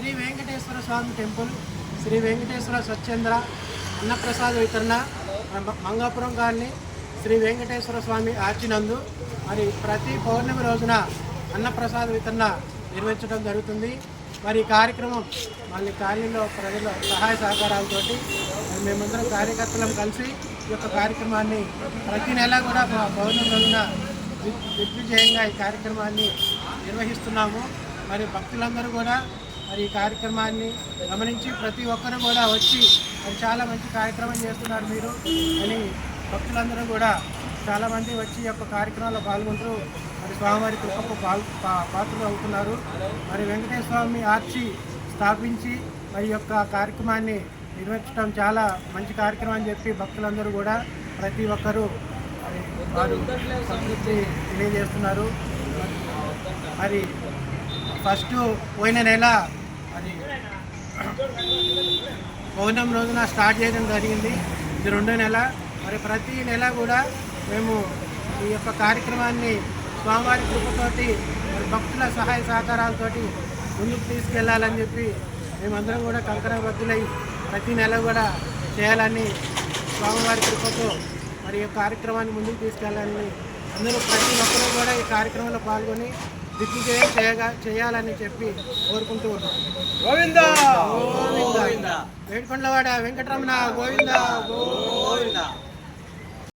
శ్రీ వెంకటేశ్వర స్వామి temple, Shri Venkateswara స్వచ్ఛంద్ర అన్నప్రసాద వితరణ Mangapuram colony Shri Venkateswara స్వామి ఆర్చినందు మరి ప్రతి పౌర్ణమి రోజున అన్నప్రసాద వితరణ నిర్వహించడం జరుగుతుంది. మరి ఈ కార్యక్రమం మళ్ళీ కాలనీలో ప్రజల సహాయ సహకారాలతోటి మేమందరం కార్యకర్తలం కలిసి ఈ యొక్క కార్యక్రమాన్ని ప్రతి నెల కూడా పౌర్ణమి రోజున దిగ్విజయంగా ఈ కార్యక్రమాన్ని నిర్వహిస్తున్నాము. మరి భక్తులందరూ కూడా మరి ఈ కార్యక్రమాన్ని గమనించి ప్రతి ఒక్కరు కూడా వచ్చి మరి చాలా మంచి కార్యక్రమం చేస్తున్నారు మీరు అని భక్తులందరూ కూడా చాలామంది వచ్చి ఈ యొక్క కార్యక్రమాల్లో పాల్గొంటూ మరి స్వామివారి కృపకు పాత్రలు అవుతున్నారు. మరి వెంకటేశ్వర స్వామి ఆర్చి స్థాపించి మరి యొక్క కార్యక్రమాన్ని నిర్వహించడం చాలా మంచి కార్యక్రమం అని చెప్పి భక్తులందరూ కూడా ప్రతి ఒక్కరూ వారు సంతృప్తి తెలియజేస్తున్నారు. మరి ఫస్ట్ పోయిన నెల అది పౌర్ణమి రోజున స్టార్ట్ చేయడం జరిగింది. ఇది రెండో నెల. మరి ప్రతి నెల కూడా మేము ఈ యొక్క కార్యక్రమాన్ని స్వామివారి కృపతోటి మరి భక్తుల సహాయ సహకారాలతోటి ముందుకు తీసుకెళ్లాలని చెప్పి మేమందరం కూడా కంకణబద్ధులై ప్రతి నెల కూడా చేయాలని స్వామివారి కృపతో మరి ఈ కార్యక్రమాన్ని ముందుకు తీసుకెళ్లాలని అందరూ ప్రతి ఒక్కరూ కూడా ఈ కార్యక్రమంలో పాల్గొని దిగ్విజయం చేయాలని చెప్పి కోరుకుంటూ ఉన్నాం. గోవిందా గోవిందా. వేడుకొండలవాడ వెంకటరమణ గోవిందా గోవిందా.